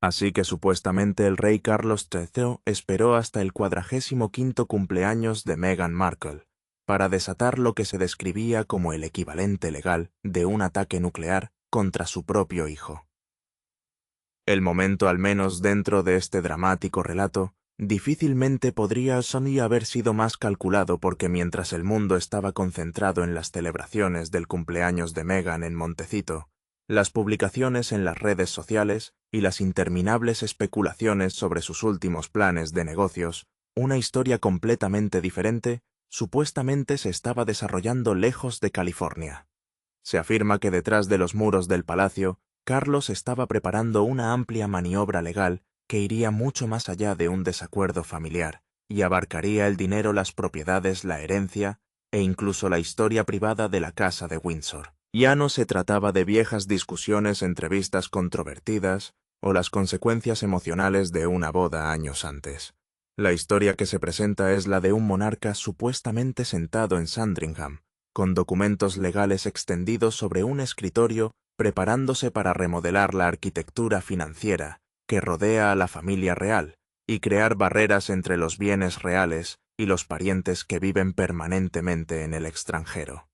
Así que supuestamente el rey Carlos III esperó hasta el 45º cumpleaños de Meghan Markle para desatar lo que se describía como el equivalente legal de un ataque nuclear contra su propio hijo. El momento, al menos dentro de este dramático relato, difícilmente podría haber sido más calculado, porque mientras el mundo estaba concentrado en las celebraciones del cumpleaños de Meghan en Montecito, las publicaciones en las redes sociales y las interminables especulaciones sobre sus últimos planes de negocios, una historia completamente diferente, supuestamente se estaba desarrollando lejos de California. Se afirma que detrás de los muros del palacio, Carlos estaba preparando una amplia maniobra legal que iría mucho más allá de un desacuerdo familiar y abarcaría el dinero, las propiedades, la herencia e incluso la historia privada de la casa de Windsor. Ya no se trataba de viejas discusiones, entrevistas controvertidas o las consecuencias emocionales de una boda años antes. La historia que se presenta es la de un monarca supuestamente sentado en Sandringham, con documentos legales extendidos sobre un escritorio, preparándose para remodelar la arquitectura financiera que rodea a la familia real y crear barreras entre los bienes reales y los parientes que viven permanentemente en el extranjero.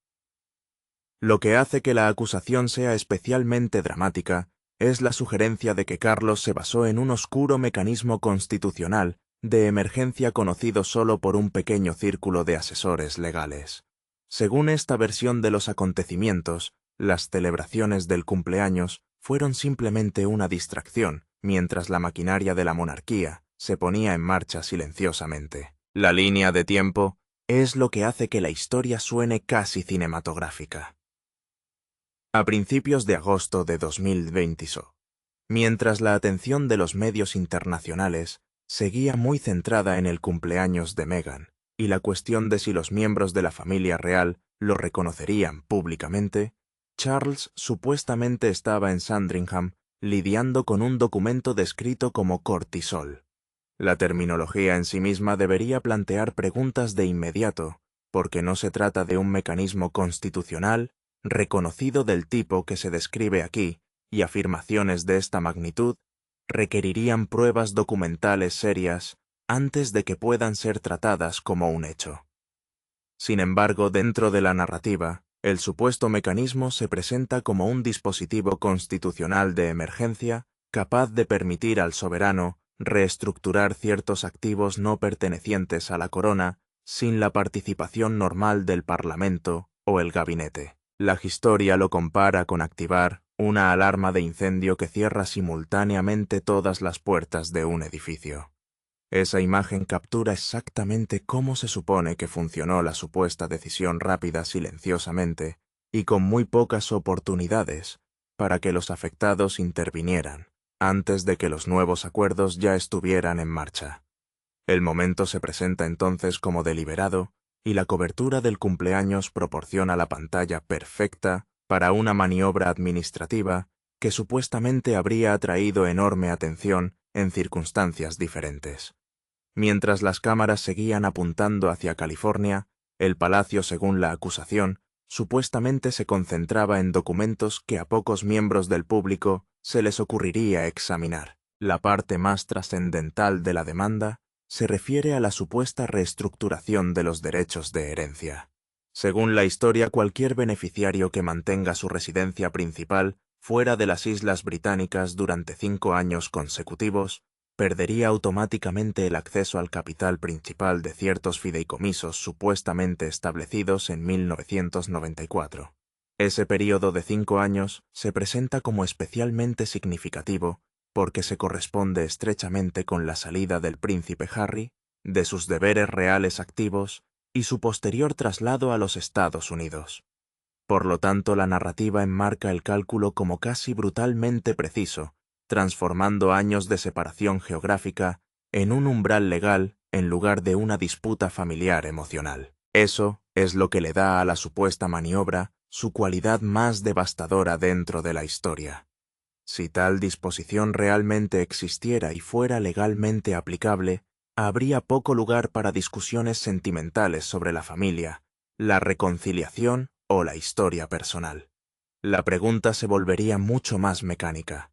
Lo que hace que la acusación sea especialmente dramática es la sugerencia de que Carlos se basó en un oscuro mecanismo constitucional de emergencia conocido solo por un pequeño círculo de asesores legales. Según esta versión de los acontecimientos, las celebraciones del cumpleaños fueron simplemente una distracción, mientras la maquinaria de la monarquía se ponía en marcha silenciosamente. La línea de tiempo es lo que hace que la historia suene casi cinematográfica. A principios de agosto de 2022, mientras la atención de los medios internacionales seguía muy centrada en el cumpleaños de Meghan y la cuestión de si los miembros de la familia real lo reconocerían públicamente, Charles supuestamente estaba en Sandringham lidiando con un documento descrito como cortisol. La terminología en sí misma debería plantear preguntas de inmediato, porque no se trata de un mecanismo constitucional reconocido del tipo que se describe aquí, y afirmaciones de esta magnitud requerirían pruebas documentales serias antes de que puedan ser tratadas como un hecho. Sin embargo, dentro de la narrativa, el supuesto mecanismo se presenta como un dispositivo constitucional de emergencia capaz de permitir al soberano reestructurar ciertos activos no pertenecientes a la corona sin la participación normal del Parlamento o el gabinete. La historia lo compara con activar una alarma de incendio que cierra simultáneamente todas las puertas de un edificio. Esa imagen captura exactamente cómo se supone que funcionó la supuesta decisión rápida silenciosamente y con muy pocas oportunidades para que los afectados intervinieran antes de que los nuevos acuerdos ya estuvieran en marcha. El momento se presenta entonces como deliberado y la cobertura del cumpleaños proporciona la pantalla perfecta para una maniobra administrativa que supuestamente habría atraído enorme atención en circunstancias diferentes. Mientras las cámaras seguían apuntando hacia California, el palacio, según la acusación, supuestamente se concentraba en documentos que a pocos miembros del público se les ocurriría examinar. La parte más trascendental de la demanda se refiere a la supuesta reestructuración de los derechos de herencia. Según la historia, cualquier beneficiario que mantenga su residencia principal fuera de las Islas Británicas durante 5 años consecutivos perdería automáticamente el acceso al capital principal de ciertos fideicomisos supuestamente establecidos en 1994. Ese periodo de 5 años se presenta como especialmente significativo porque se corresponde estrechamente con la salida del príncipe Harry, de sus deberes reales activos y su posterior traslado a los Estados Unidos. Por lo tanto, la narrativa enmarca el cálculo como casi brutalmente preciso, transformando años de separación geográfica en un umbral legal en lugar de una disputa familiar emocional. Eso es lo que le da a la supuesta maniobra su cualidad más devastadora dentro de la historia. Si tal disposición realmente existiera y fuera legalmente aplicable, habría poco lugar para discusiones sentimentales sobre la familia, la reconciliación o la historia personal. La pregunta se volvería mucho más mecánica.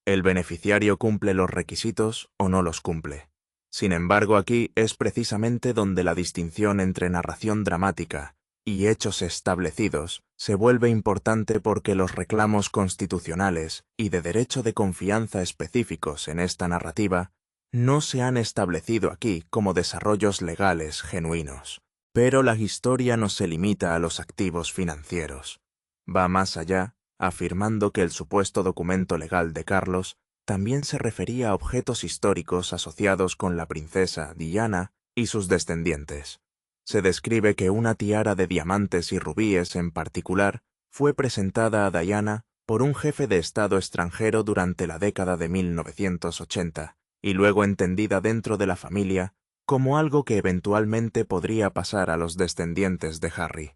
El beneficiario cumple los requisitos o no los cumple. Sin embargo, aquí es precisamente donde la distinción entre narración dramática y hechos establecidos se vuelve importante, porque los reclamos constitucionales y de derecho de confianza específicos en esta narrativa no se han establecido aquí como desarrollos legales genuinos. Pero la historia no se limita a los activos financieros. Va más allá, afirmando que el supuesto documento legal de Carlos también se refería a objetos históricos asociados con la princesa Diana y sus descendientes. Se describe que una tiara de diamantes y rubíes en particular fue presentada a Diana por un jefe de Estado extranjero durante la década de 1980, y luego entendida dentro de la familia como algo que eventualmente podría pasar a los descendientes de Harry.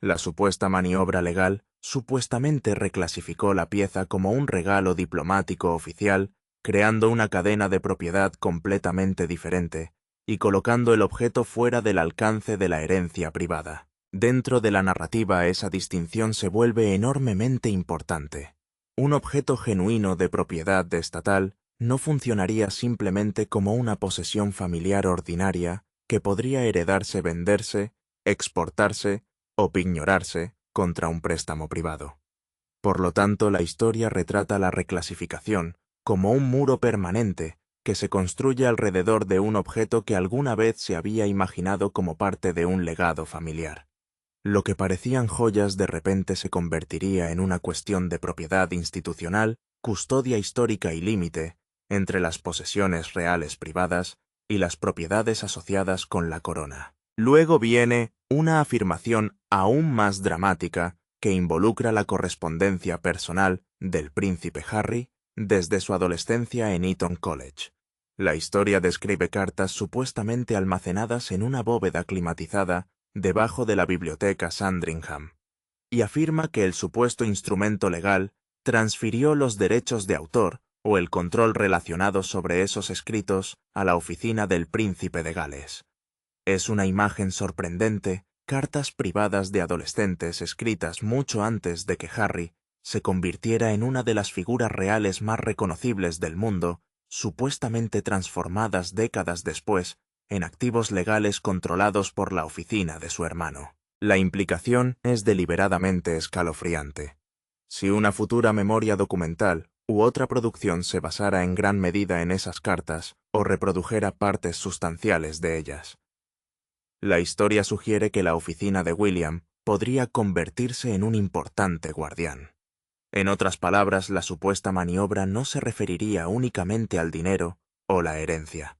La supuesta maniobra legal supuestamente reclasificó la pieza como un regalo diplomático oficial, creando una cadena de propiedad completamente diferente y colocando el objeto fuera del alcance de la herencia privada. Dentro de la narrativa, esa distinción se vuelve enormemente importante. Un objeto genuino de propiedad estatal no funcionaría simplemente como una posesión familiar ordinaria que podría heredarse, venderse, exportarse o pignorarse contra un préstamo privado. Por lo tanto, la historia retrata la reclasificación como un muro permanente que se construye alrededor de un objeto que alguna vez se había imaginado como parte de un legado familiar. Lo que parecían joyas de repente se convertiría en una cuestión de propiedad institucional, custodia histórica y límite entre las posesiones reales privadas y las propiedades asociadas con la corona. Luego viene una afirmación aún más dramática que involucra la correspondencia personal del príncipe Harry desde su adolescencia en Eton College. La historia describe cartas supuestamente almacenadas en una bóveda climatizada debajo de la biblioteca Sandringham, y afirma que el supuesto instrumento legal transfirió los derechos de autor o el control relacionado sobre esos escritos a la oficina del príncipe de Gales. Es una imagen sorprendente, cartas privadas de adolescentes escritas mucho antes de que Harry se convirtiera en una de las figuras reales más reconocibles del mundo, supuestamente transformadas décadas después en activos legales controlados por la oficina de su hermano. La implicación es deliberadamente escalofriante. Si una futura memoria documental u otra producción se basara en gran medida en esas cartas o reprodujera partes sustanciales de ellas, la historia sugiere que la oficina de William podría convertirse en un importante guardián. En otras palabras, la supuesta maniobra no se referiría únicamente al dinero o la herencia.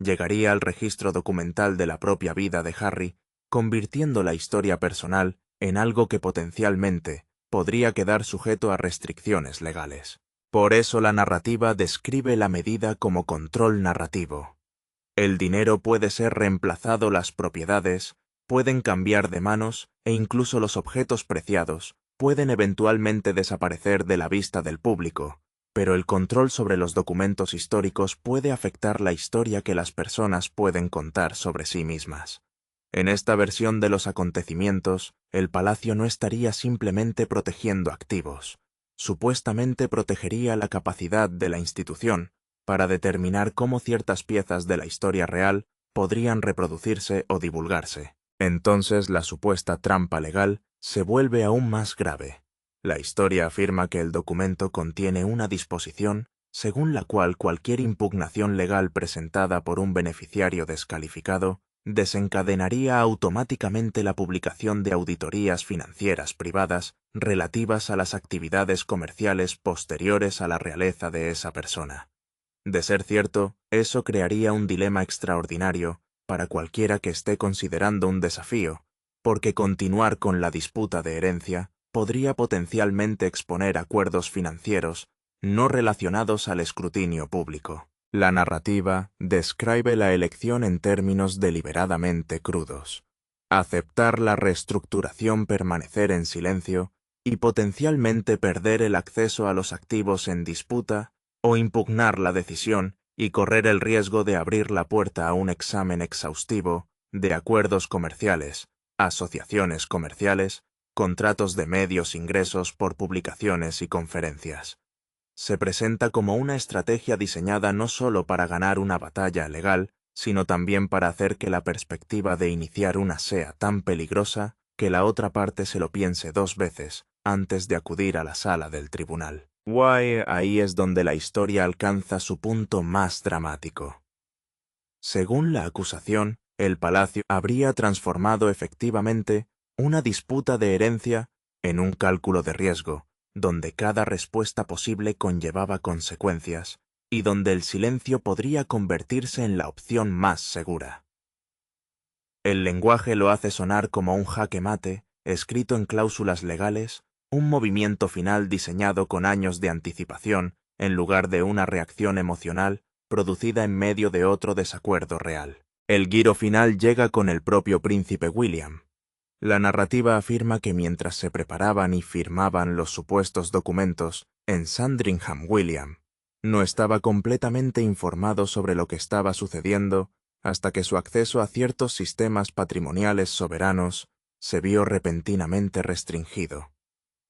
Llegaría al registro documental de la propia vida de Harry, convirtiendo la historia personal en algo que potencialmente podría quedar sujeto a restricciones legales. Por eso la narrativa describe la medida como control narrativo. El dinero puede ser reemplazado, las propiedades pueden cambiar de manos e incluso los objetos preciados pueden eventualmente desaparecer de la vista del público, pero el control sobre los documentos históricos puede afectar la historia que las personas pueden contar sobre sí mismas. En esta versión de los acontecimientos, el palacio no estaría simplemente protegiendo activos, supuestamente protegería la capacidad de la institución para determinar cómo ciertas piezas de la historia real podrían reproducirse o divulgarse. Entonces la supuesta trampa legal se vuelve aún más grave. La historia afirma que el documento contiene una disposición según la cual cualquier impugnación legal presentada por un beneficiario descalificado desencadenaría automáticamente la publicación de auditorías financieras privadas relativas a las actividades comerciales posteriores a la realeza de esa persona. De ser cierto, eso crearía un dilema extraordinario para cualquiera que esté considerando un desafío, porque continuar con la disputa de herencia podría potencialmente exponer acuerdos financieros no relacionados al escrutinio público. La narrativa describe la elección en términos deliberadamente crudos: aceptar la reestructuración, permanecer en silencio y potencialmente perder el acceso a los activos en disputa, o impugnar la decisión y correr el riesgo de abrir la puerta a un examen exhaustivo de acuerdos comerciales, asociaciones comerciales, contratos de medios, ingresos por publicaciones y conferencias. Se presenta como una estrategia diseñada no solo para ganar una batalla legal, sino también para hacer que la perspectiva de iniciar una sea tan peligrosa que la otra parte se lo piense 2 veces antes de acudir a la sala del tribunal. Ahí es donde la historia alcanza su punto más dramático. Según la acusación, el palacio habría transformado efectivamente una disputa de herencia en un cálculo de riesgo, donde cada respuesta posible conllevaba consecuencias, y donde el silencio podría convertirse en la opción más segura. El lenguaje lo hace sonar como un jaque mate, escrito en cláusulas legales, un movimiento final diseñado con años de anticipación, en lugar de una reacción emocional producida en medio de otro desacuerdo real. El giro final llega con el propio príncipe William. La narrativa afirma que mientras se preparaban y firmaban los supuestos documentos en Sandringham, William no estaba completamente informado sobre lo que estaba sucediendo hasta que su acceso a ciertos sistemas patrimoniales soberanos se vio repentinamente restringido.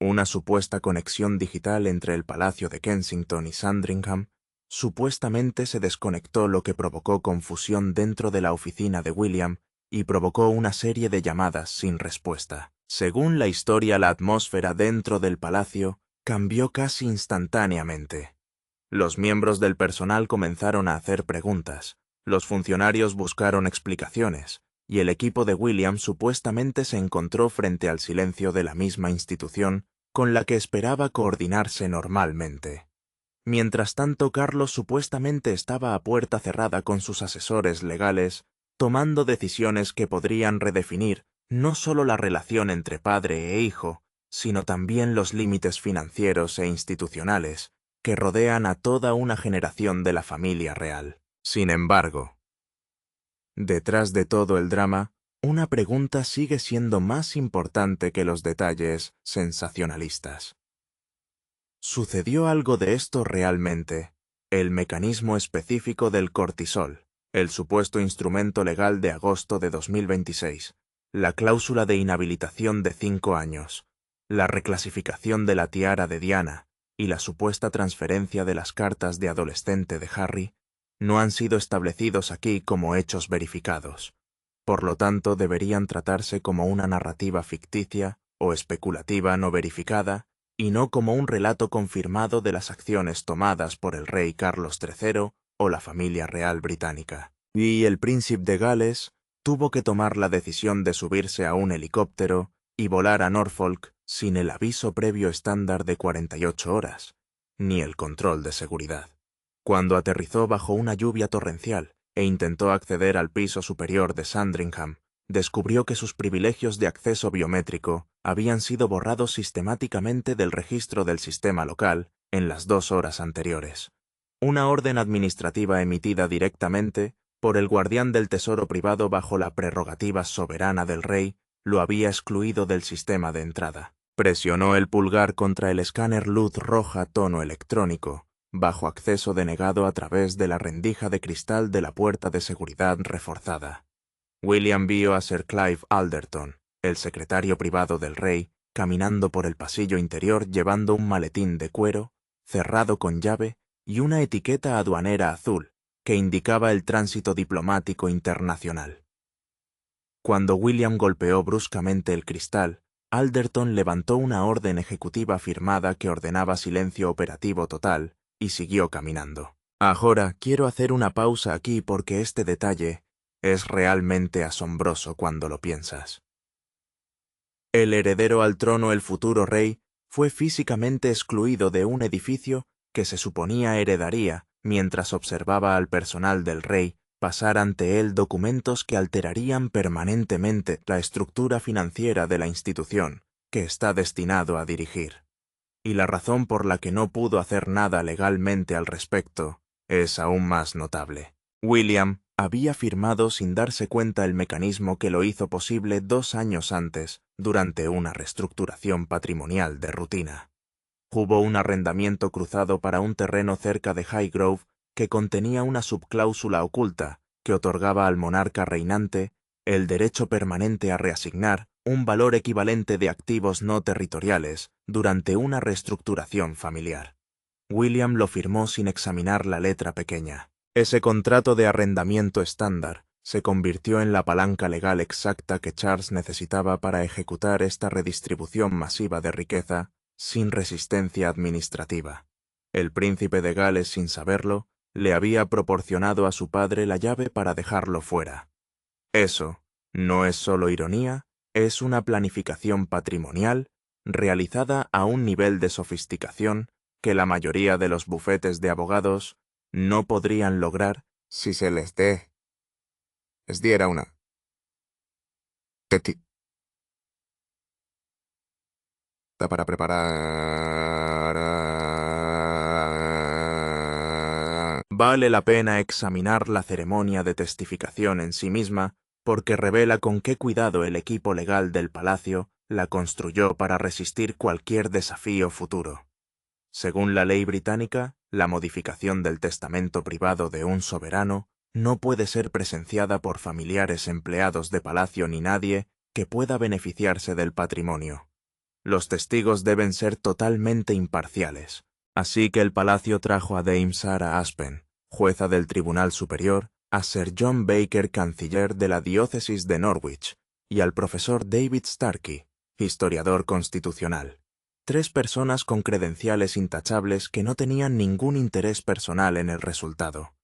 Una supuesta conexión digital entre el Palacio de Kensington y Sandringham supuestamente se desconectó, lo que provocó confusión dentro de la oficina de William y provocó una serie de llamadas sin respuesta. Según la historia, la atmósfera dentro del palacio cambió casi instantáneamente. Los miembros del personal comenzaron a hacer preguntas, los funcionarios buscaron explicaciones, y el equipo de William supuestamente se encontró frente al silencio de la misma institución con la que esperaba coordinarse normalmente. Mientras tanto, Carlos supuestamente estaba a puerta cerrada con sus asesores legales, tomando decisiones que podrían redefinir no solo la relación entre padre e hijo, sino también los límites financieros e institucionales que rodean a toda una generación de la familia real. Sin embargo, detrás de todo el drama, una pregunta sigue siendo más importante que los detalles sensacionalistas. ¿Sucedió algo de esto realmente? El mecanismo específico del cortisol, el supuesto instrumento legal de agosto de 2026, la cláusula de inhabilitación de 5 años, la reclasificación de la tiara de Diana y la supuesta transferencia de las cartas de adolescente de Harry, no han sido establecidos aquí como hechos verificados. Por lo tanto, deberían tratarse como una narrativa ficticia o especulativa no verificada, y no como un relato confirmado de las acciones tomadas por el rey Carlos III o la familia real británica. Y el príncipe de Gales tuvo que tomar la decisión de subirse a un helicóptero y volar a Norfolk sin el aviso previo estándar de 48 horas, ni el control de seguridad. Cuando aterrizó bajo una lluvia torrencial e intentó acceder al piso superior de Sandringham, descubrió que sus privilegios de acceso biométrico habían sido borrados sistemáticamente del registro del sistema local en las 2 horas anteriores. Una orden administrativa emitida directamente por el guardián del tesoro privado bajo la prerrogativa soberana del rey lo había excluido del sistema de entrada. Presionó el pulgar contra el escáner luz roja tono electrónico, bajo acceso denegado a través de la rendija de cristal de la puerta de seguridad reforzada. William vio a Sir Clive Alderton, el secretario privado del rey, caminando por el pasillo interior llevando un maletín de cuero, cerrado con llave, y una etiqueta aduanera azul que indicaba el tránsito diplomático internacional. Cuando William golpeó bruscamente el cristal, Alderton levantó una orden ejecutiva firmada que ordenaba silencio operativo total y siguió caminando. Ahora quiero hacer una pausa aquí porque este detalle es realmente asombroso cuando lo piensas. El heredero al trono, el futuro rey, fue físicamente excluido de un edificio que se suponía heredaría mientras observaba al personal del rey pasar ante él documentos que alterarían permanentemente la estructura financiera de la institución que está destinado a dirigir. Y la razón por la que no pudo hacer nada legalmente al respecto es aún más notable. William había firmado sin darse cuenta el mecanismo que lo hizo posible 2 años antes, durante una reestructuración patrimonial de rutina. Hubo un arrendamiento cruzado para un terreno cerca de Highgrove que contenía una subcláusula oculta que otorgaba al monarca reinante el derecho permanente a reasignar un valor equivalente de activos no territoriales durante una reestructuración familiar. William lo firmó sin examinar la letra pequeña. Ese contrato de arrendamiento estándar se convirtió en la palanca legal exacta que Charles necesitaba para ejecutar esta redistribución masiva de riqueza sin resistencia administrativa. El príncipe de Gales, sin saberlo, le había proporcionado a su padre la llave para dejarlo fuera. Eso no es solo ironía, es una planificación patrimonial realizada a un nivel de sofisticación que la mayoría de los bufetes de abogados no podrían lograr si se les diera una tetita para preparar. Vale la pena examinar la ceremonia de testificación en sí misma porque revela con qué cuidado el equipo legal del palacio la construyó para resistir cualquier desafío futuro. Según la ley británica, la modificación del testamento privado de un soberano no puede ser presenciada por familiares, empleados de palacio ni nadie que pueda beneficiarse del patrimonio. Los testigos deben ser totalmente imparciales, así que el palacio trajo a Dame Sarah Aspen, jueza del Tribunal Superior, a Sir John Baker, canciller de la diócesis de Norwich, y al profesor David Starkey, historiador constitucional. 3 personas con credenciales intachables que no tenían ningún interés personal en el resultado.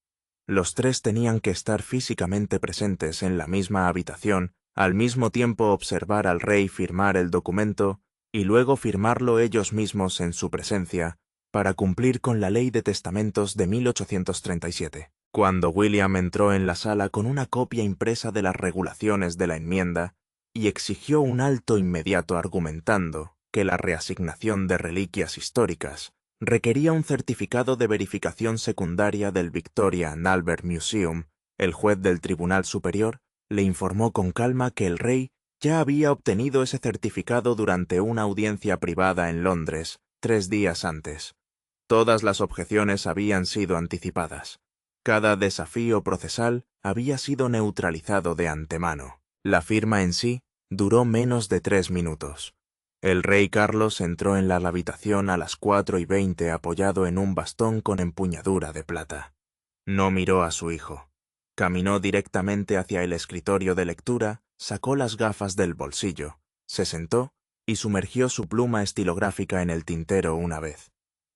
Los 3 tenían que estar físicamente presentes en la misma habitación, al mismo tiempo observar al rey firmar el documento y luego firmarlo ellos mismos en su presencia, para cumplir con la Ley de Testamentos de 1837. Cuando William entró en la sala con una copia impresa de las regulaciones de la enmienda y exigió un alto inmediato argumentando que la reasignación de reliquias históricas requería un certificado de verificación secundaria del Victoria and Albert Museum, el juez del Tribunal Superior le informó con calma que el rey ya había obtenido ese certificado durante una audiencia privada en Londres 3 días antes. Todas las objeciones habían sido anticipadas. Cada desafío procesal había sido neutralizado de antemano. La firma en sí duró menos de 3 minutos. El rey Carlos entró en la habitación a las 4:20 apoyado en un bastón con empuñadura de plata. No miró a su hijo. Caminó directamente hacia el escritorio de lectura, sacó las gafas del bolsillo, se sentó y sumergió su pluma estilográfica en el tintero una vez.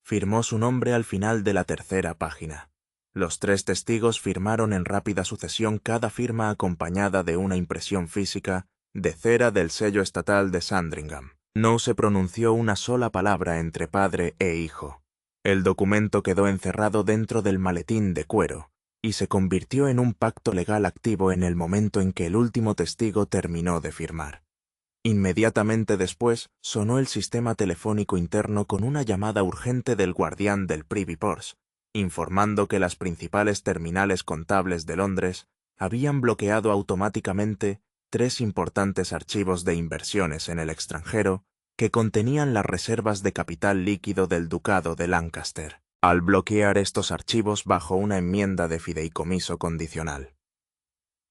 Firmó su nombre al final de la 3ª página. Los 3 testigos firmaron en rápida sucesión, cada firma acompañada de una impresión física de cera del sello estatal de Sandringham. No se pronunció una sola palabra entre padre e hijo. El documento quedó encerrado dentro del maletín de cuero y se convirtió en un pacto legal activo en el momento en que el último testigo terminó de firmar. Inmediatamente después sonó el sistema telefónico interno con una llamada urgente del guardián del Privy Purse, informando que las principales terminales contables de Londres habían bloqueado automáticamente 3 importantes archivos de inversiones en el extranjero que contenían las reservas de capital líquido del Ducado de Lancaster, al bloquear estos archivos bajo una enmienda de fideicomiso condicional.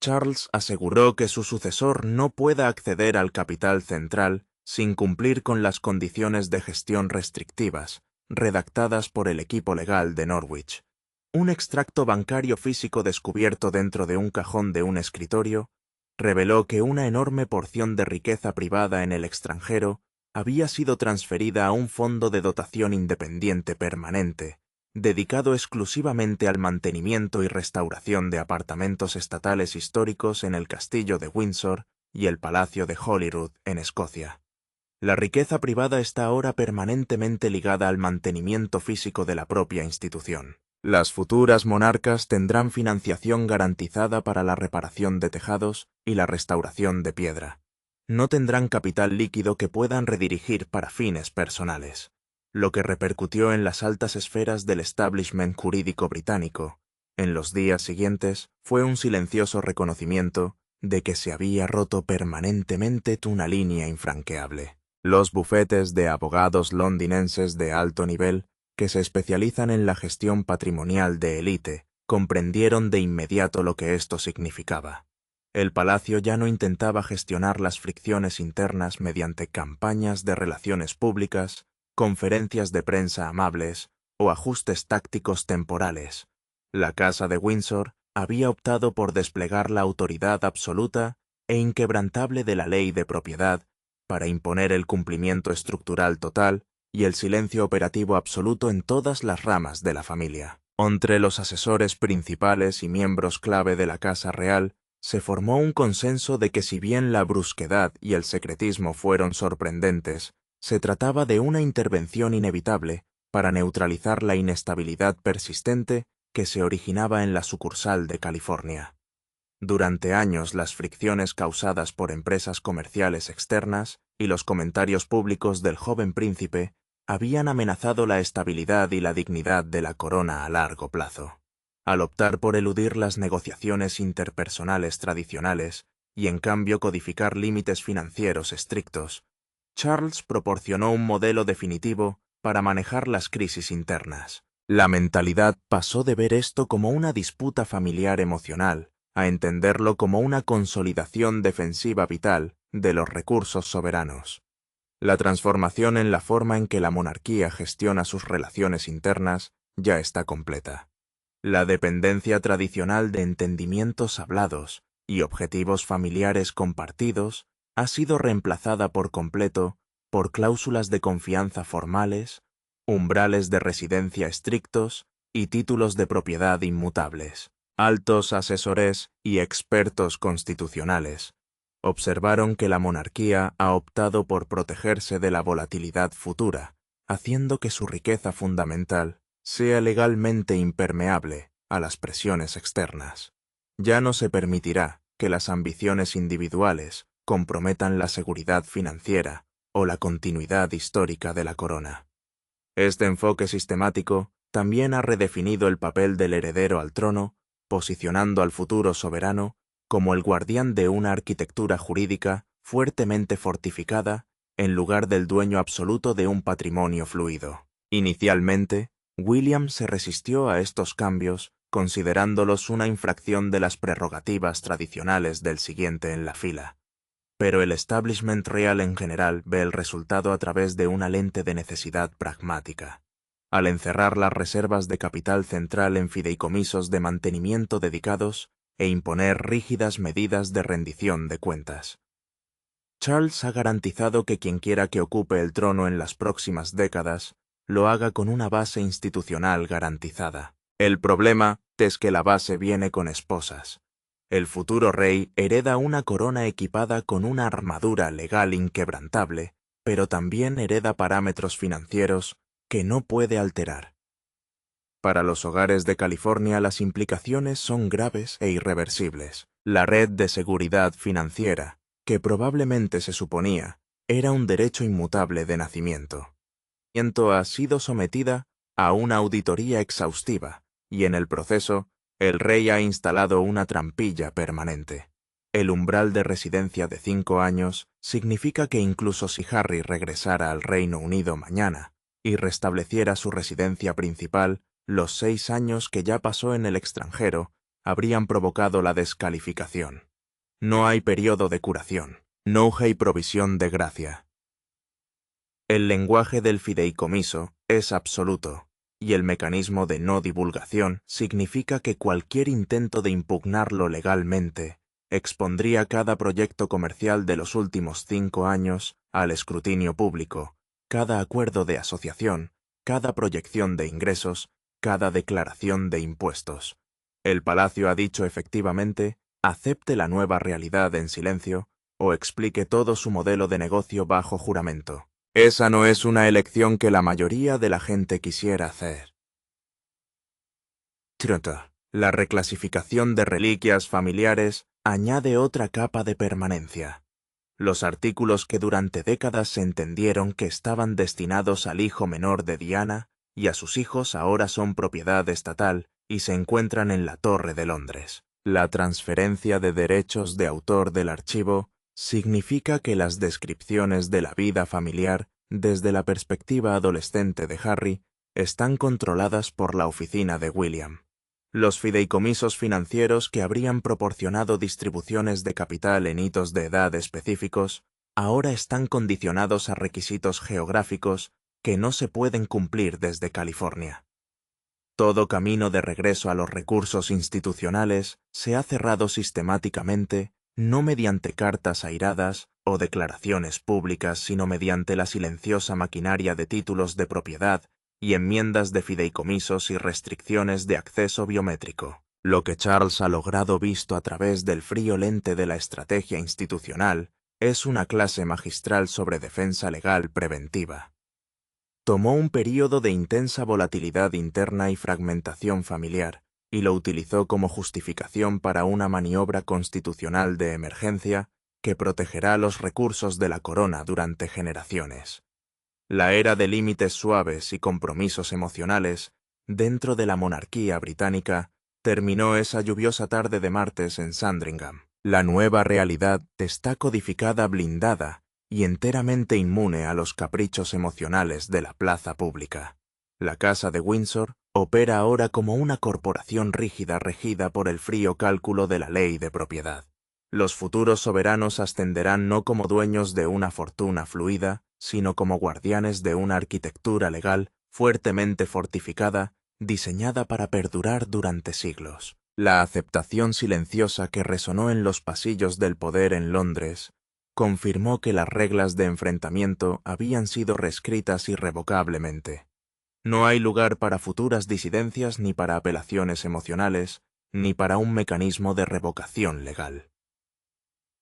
Charles aseguró que su sucesor no pueda acceder al capital central sin cumplir con las condiciones de gestión restrictivas, redactadas por el equipo legal de Norwich. Un extracto bancario físico descubierto dentro de un cajón de un escritorio reveló que una enorme porción de riqueza privada en el extranjero había sido transferida a un fondo de dotación independiente permanente, dedicado exclusivamente al mantenimiento y restauración de apartamentos estatales históricos en el Castillo de Windsor y el Palacio de Holyrood, en Escocia. La riqueza privada está ahora permanentemente ligada al mantenimiento físico de la propia institución. Las futuras monarcas tendrán financiación garantizada para la reparación de tejados y la restauración de piedra. No tendrán capital líquido que puedan redirigir para fines personales, lo que repercutió en las altas esferas del establishment jurídico británico. En los días siguientes fue un silencioso reconocimiento de que se había roto permanentemente una línea infranqueable. Los bufetes de abogados londinenses de alto nivel, que se especializan en la gestión patrimonial de élite, comprendieron de inmediato lo que esto significaba. El palacio ya no intentaba gestionar las fricciones internas mediante campañas de relaciones públicas, conferencias de prensa amables o ajustes tácticos temporales. La Casa de Windsor había optado por desplegar la autoridad absoluta e inquebrantable de la ley de propiedad para imponer el cumplimiento estructural total y el silencio operativo absoluto en todas las ramas de la familia. Entre los asesores principales y miembros clave de la Casa Real se formó un consenso de que si bien la brusquedad y el secretismo fueron sorprendentes, se trataba de una intervención inevitable para neutralizar la inestabilidad persistente que se originaba en la sucursal de California. Durante años las fricciones causadas por empresas comerciales externas y los comentarios públicos del joven príncipe habían amenazado la estabilidad y la dignidad de la corona a largo plazo. Al optar por eludir las negociaciones interpersonales tradicionales y en cambio codificar límites financieros estrictos, Charles proporcionó un modelo definitivo para manejar las crisis internas. La mentalidad pasó de ver esto como una disputa familiar emocional a entenderlo como una consolidación defensiva vital de los recursos soberanos. La transformación en la forma en que la monarquía gestiona sus relaciones internas ya está completa. La dependencia tradicional de entendimientos hablados y objetivos familiares compartidos ha sido reemplazada por completo por cláusulas de confianza formales, umbrales de residencia estrictos y títulos de propiedad inmutables. Altos asesores y expertos constitucionales observaron que la monarquía ha optado por protegerse de la volatilidad futura, haciendo que su riqueza fundamental sea legalmente impermeable a las presiones externas. Ya no se permitirá que las ambiciones individuales comprometan la seguridad financiera o la continuidad histórica de la corona. Este enfoque sistemático también ha redefinido el papel del heredero al trono, posicionando al futuro soberano como el guardián de una arquitectura jurídica fuertemente fortificada en lugar del dueño absoluto de un patrimonio fluido. Inicialmente, William se resistió a estos cambios, considerándolos una infracción de las prerrogativas tradicionales del siguiente en la fila. Pero el establishment real en general ve el resultado a través de una lente de necesidad pragmática. Al encerrar las reservas de capital central en fideicomisos de mantenimiento dedicados e imponer rígidas medidas de rendición de cuentas, Charles ha garantizado que quienquiera que ocupe el trono en las próximas décadas lo haga con una base institucional garantizada. El problema es que la base viene con esposas. El futuro rey hereda una corona equipada con una armadura legal inquebrantable, pero también hereda parámetros financieros que no puede alterar. Para los hogares de California las implicaciones son graves e irreversibles. La red de seguridad financiera, que probablemente se suponía, era un derecho inmutable de nacimiento. Ha sido sometida a una auditoría exhaustiva y en el proceso el rey ha instalado una trampilla permanente. El umbral de residencia de 5 años significa que incluso si Harry regresara al Reino Unido mañana y restableciera su residencia principal, los 6 años que ya pasó en el extranjero habrían provocado la descalificación. No hay periodo de curación, no hay provisión de gracia. El lenguaje del fideicomiso es absoluto, y el mecanismo de no divulgación significa que cualquier intento de impugnarlo legalmente expondría cada proyecto comercial de los últimos 5 años al escrutinio público, cada acuerdo de asociación, cada proyección de ingresos, cada declaración de impuestos. El Palacio ha dicho efectivamente, acepte la nueva realidad en silencio o explique todo su modelo de negocio bajo juramento. Esa no es una elección que la mayoría de la gente quisiera hacer. La reclasificación de reliquias familiares añade otra capa de permanencia. Los artículos que durante décadas se entendieron que estaban destinados al hijo menor de Diana y a sus hijos ahora son propiedad estatal y se encuentran en la Torre de Londres. La transferencia de derechos de autor del archivo significa que las descripciones de la vida familiar desde la perspectiva adolescente de Harry están controladas por la oficina de William. Los fideicomisos financieros que habrían proporcionado distribuciones de capital en hitos de edad específicos ahora están condicionados a requisitos geográficos que no se pueden cumplir desde California. Todo camino de regreso a los recursos institucionales se ha cerrado sistemáticamente, no mediante cartas airadas o declaraciones públicas, sino mediante la silenciosa maquinaria de títulos de propiedad y enmiendas de fideicomisos y restricciones de acceso biométrico. Lo que Charles ha logrado visto a través del frío lente de la estrategia institucional es una clase magistral sobre defensa legal preventiva. Tomó un período de intensa volatilidad interna y fragmentación familiar, y lo utilizó como justificación para una maniobra constitucional de emergencia que protegerá los recursos de la corona durante generaciones. La era de límites suaves y compromisos emocionales dentro de la monarquía británica terminó esa lluviosa tarde de martes en Sandringham. La nueva realidad está codificada, blindada y enteramente inmune a los caprichos emocionales de la plaza pública. La Casa de Windsor opera ahora como una corporación rígida regida por el frío cálculo de la ley de propiedad. Los futuros soberanos ascenderán no como dueños de una fortuna fluida, sino como guardianes de una arquitectura legal fuertemente fortificada, diseñada para perdurar durante siglos. La aceptación silenciosa que resonó en los pasillos del poder en Londres confirmó que las reglas de enfrentamiento habían sido reescritas irrevocablemente. No hay lugar para futuras disidencias, ni para apelaciones emocionales, ni para un mecanismo de revocación legal.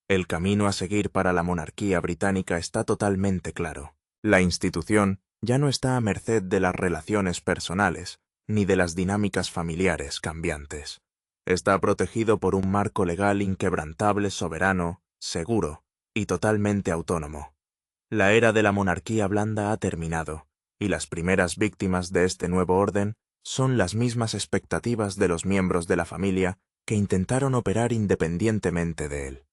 El camino a seguir para la monarquía británica está totalmente claro. La institución ya no está a merced de las relaciones personales, ni de las dinámicas familiares cambiantes. Está protegido por un marco legal inquebrantable, soberano, seguro y totalmente autónomo. La era de la monarquía blanda ha terminado, y las primeras víctimas de este nuevo orden son las mismas expectativas de los miembros de la familia que intentaron operar independientemente de él.